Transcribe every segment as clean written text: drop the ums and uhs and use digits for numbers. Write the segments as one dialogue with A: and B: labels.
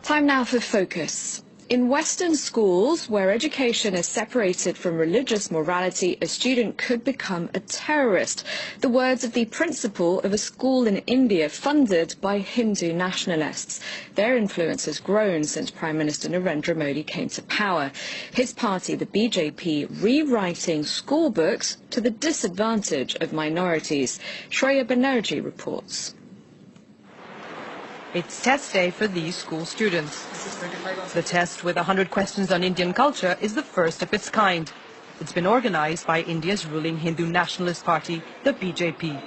A: Time now for Focus. In Western schools, where education is separated from religious morality, a student could become a terrorist. The words of the principal of a school in India funded by Hindu nationalists. Their influence has grown since Prime Minister Narendra Modi came to power. His party, the BJP, rewriting school books to the disadvantage of minorities. Shreya Banerjee reports.
B: It's test day for these school students. The test, with 100 questions on Indian culture, is the first of its kind. It's been organized by India's ruling Hindu nationalist party, the BJP.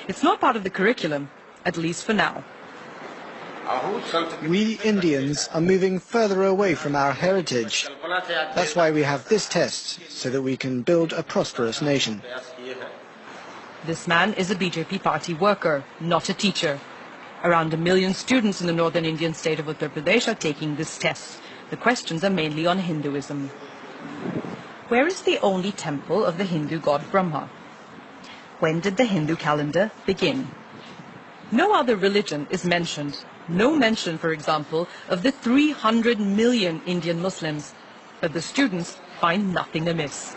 B: It's not part of the curriculum, at least for now.
C: We Indians are moving further away from our heritage. That's why we have this test, so that we can build a prosperous nation.
B: This man is a BJP party worker, not a teacher. Around 1 million students in the northern Indian state of Uttar Pradesh are taking this test. The questions are mainly on Hinduism. Where is the only temple of the Hindu god Brahma? When did the Hindu calendar begin? No other religion is mentioned. No mention, for example, of the 300 million Indian Muslims. But the students find nothing amiss.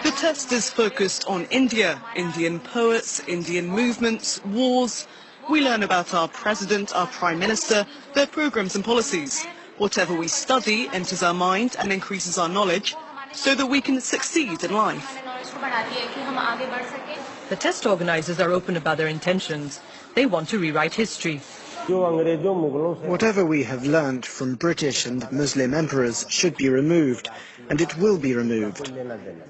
D: The test is focused on India, Indian poets, Indian movements, wars. We learn about our president, our prime minister, their programs and policies. Whatever we study enters our mind and increases our knowledge so that we can succeed in life.
B: The test organizers are open about their intentions. They want to rewrite history.
C: Whatever we have learnt from British and Muslim emperors should be removed, and it will be removed.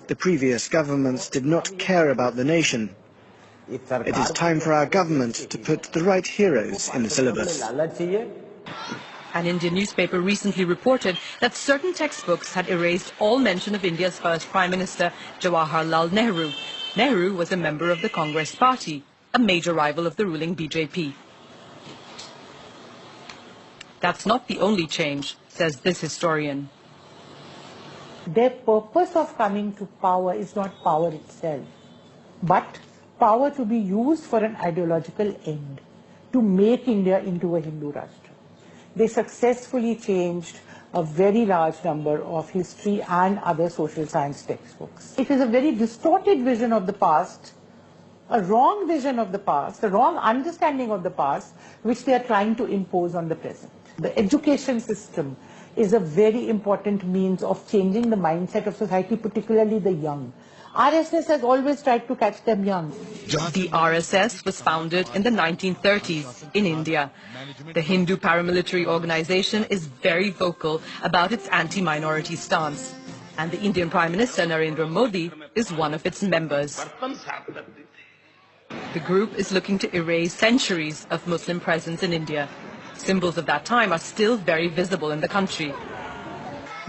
C: The previous governments did not care about the nation. It is time for our government to put the right heroes in the syllabus.
B: An Indian newspaper recently reported that certain textbooks had erased all mention of India's first Prime Minister, Jawaharlal Nehru. Nehru was a member of the Congress Party, a major rival of the ruling BJP. That's not the only change, says this historian.
E: Their purpose of coming to power is not power itself, but power to be used for an ideological end, to make India into a Hindu Rashtra. They successfully changed a very large number of history and other social science textbooks. It is a very distorted vision of the past, a wrong vision of the past, a wrong understanding of the past, which they are trying to impose on the present. The education system is a very important means of changing the mindset of society, particularly the young. RSS has always tried to catch them young.
B: The RSS was founded in the 1930s in India. The Hindu paramilitary organization is very vocal about its anti-minority stance. And the Indian Prime Minister Narendra Modi is one of its members. The group is looking to erase centuries of Muslim presence in India. Symbols of that time are still very visible in the country.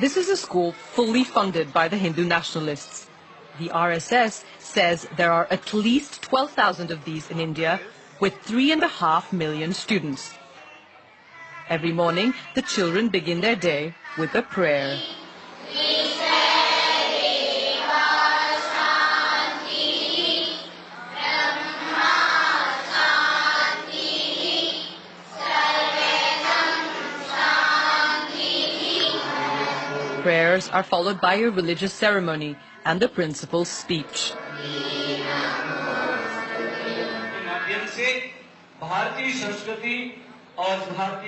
B: This is a school fully funded by the Hindu nationalists. The RSS says there are at least 12,000 of these in India, with 3.5 million students. Every morning, the children begin their day with a prayer. Prayers are followed by a religious ceremony and the principal's speech.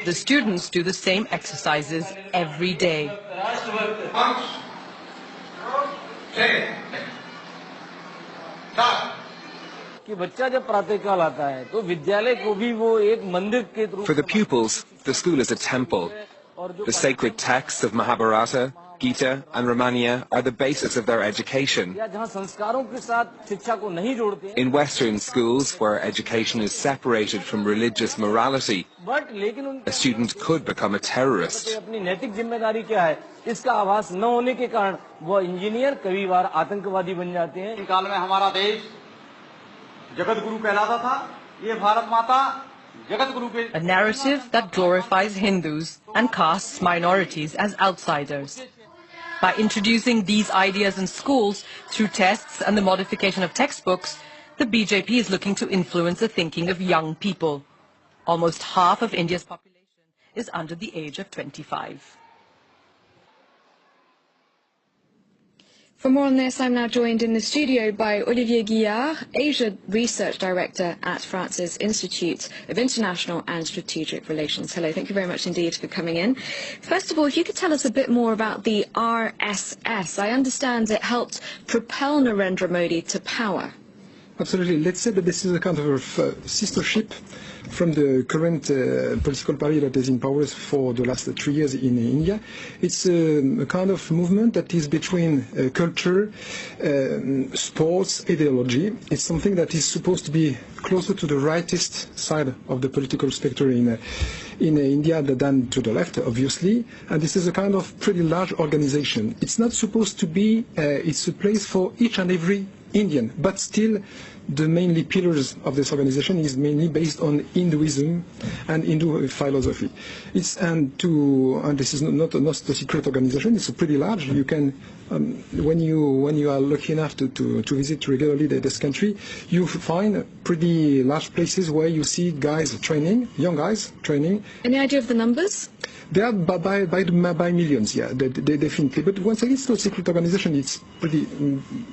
B: The students do the same exercises every day.
F: For the pupils, the school is a temple. The sacred texts of Mahabharata, Gita and Ramayana are the basis of their education. In Western schools, where education is separated from religious morality, a student could become a terrorist.
B: A narrative that glorifies Hindus and casts minorities as outsiders. By introducing these ideas in schools through tests and the modification of textbooks, the BJP is looking to influence the thinking of young people. Almost half of India's population is under the age of 25.
A: For more on this, I'm now joined in the studio by Olivier Guillard, Asia Research Director at France's Institute of International and Strategic Relations. Hello, thank you very much indeed for coming in. First of all, if you could tell us a bit more about the RSS. I understand it helped propel Narendra Modi to power.
G: Absolutely. Let's say that this is a kind of a sister ship from the current political party that is in power for the last 3 years in India. It's a kind of movement that is between culture, sports, ideology. It's something that is supposed to be closer to the rightist side of the political spectrum in India than to the left, obviously. And this is a kind of pretty large organization. It's not supposed to be, it's a place for each and every Indian, but still the mainly pillars of this organization is mainly based on Hinduism and Hindu philosophy. And this is not a secret organization. It's a pretty large. You can, when you are lucky enough to visit regularly this country, you find pretty large places where you see guys training, young guys training.
A: Any idea of the numbers?
G: They are by millions, yeah, they definitely. But once again, it's not a secret organization. It's pretty.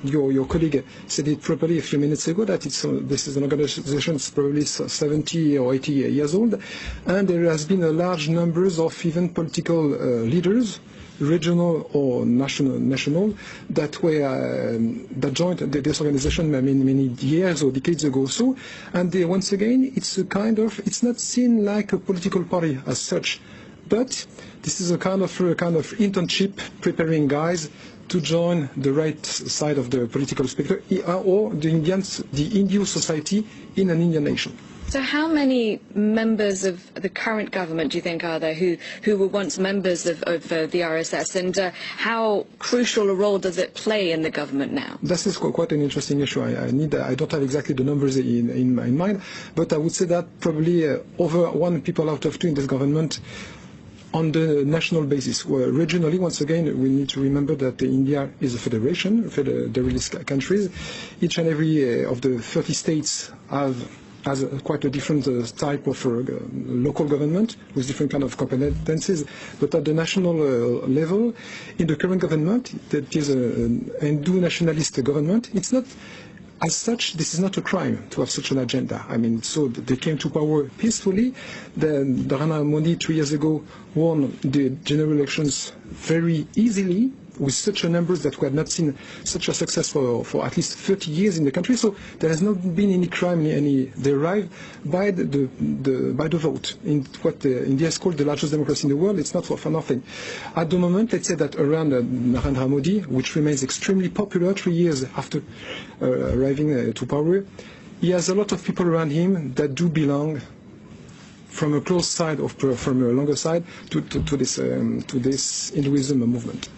G: Your colleague said it properly a few minutes ago that this is an organization that's probably 70 or 80 years old, and there has been a large numbers of even political leaders, regional or national, that joined this organization many years or decades ago. So, and once again, it's not seen like a political party as such. But this is a kind of internship preparing guys to join the right side of the political spectrum or the Hindu society in an Indian nation.
A: So how many members of the current government do you think are there who were once members of the RSS, and how crucial a role does it play in the government now?
G: This is quite an interesting issue. I don't have exactly the numbers in mind, but I would say that probably over 1 people out of 2 in this government on the national basis. Where regionally, once again, we need to remember that India is a federation, federalist countries. Each and every of the 30 states has quite a different type of local government with different kind of competencies. But at the national level, in the current government, that is an Hindu nationalist government, it's not. As such, this is not a crime to have such an agenda. I mean, so they came to power peacefully. Narendra Modi 3 years ago won the general elections very easily, with such a numbers that we have not seen such a success for at least 30 years in the country. So there has not been any crime, they arrived by the vote in what India is called the largest democracy in the world. It's not for nothing. At the moment, let's say that around Narendra Modi, which remains extremely popular 3 years after arriving to power, he has a lot of people around him that do belong from a close side or from a longer side to this Hinduism movement.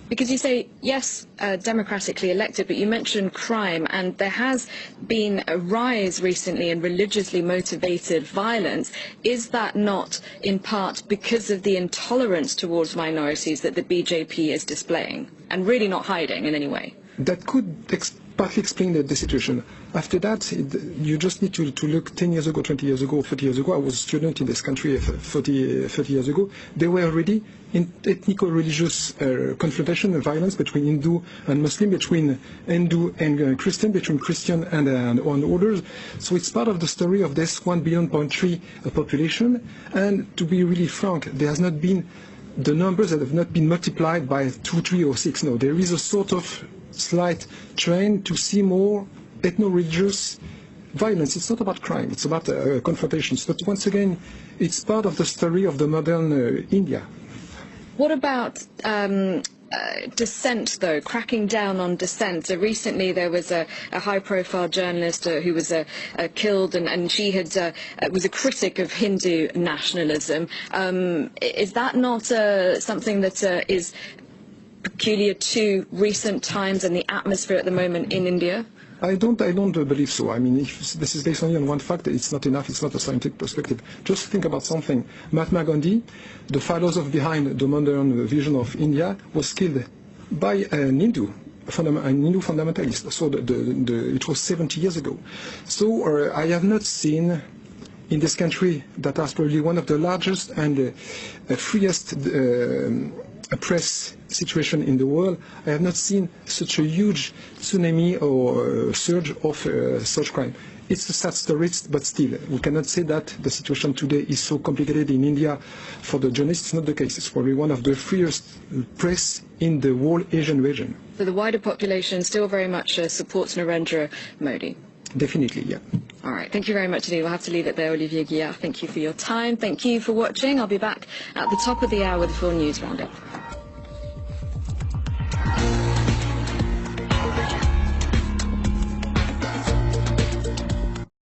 A: Because you say, yes, democratically elected, but you mentioned crime, and there has been a rise recently in religiously motivated violence. Is that not in part because of the intolerance towards minorities that the BJP is displaying, and really not hiding in any way?
G: That could partly explain the situation. After that, you just need to look 10 years ago, 20 years ago, 30 years ago. I was a student in this country 30 years ago. There were already in ethnico-religious confrontation and violence between Hindu and Muslim, between Hindu and Christian, between Christian and others. So it's part of the story of this 1.3 billion population. And to be really frank, there has not been the numbers that have not been multiplied by 2, 3, or 6. No, there is a sort of slight trend to see more ethno-religious violence. It's not about crime, it's about confrontations. But once again, it's part of the story of the modern India.
A: What about dissent, though, cracking down on dissent? So recently there was a high-profile journalist who was killed, and she was a critic of Hindu nationalism. Is that not something that is peculiar to recent times and the atmosphere at the moment in India?
G: I don't believe so. I mean, if this is based only on one fact, it's not enough. It's not a scientific perspective. Just think about something. Mahatma Gandhi, the philosopher behind the modern vision of India, was killed by an Hindu fundamentalist. So it was 70 years ago. So I have not seen in this country that has probably one of the largest and freest press situation in the world, I have not seen such a huge tsunami or surge of such crime. It's a sad story, but still, we cannot say that the situation today is so complicated in India for the journalists. It's not the case. It's probably one of the freest press in the whole Asian region.
A: So the wider population still very much supports Narendra Modi? Definitely, yeah. All right, thank you very much indeed. We'll have to leave it there, Olivier Guillard. Thank you for your time. Thank you for watching. I'll be back at the top of the hour with the full news roundup.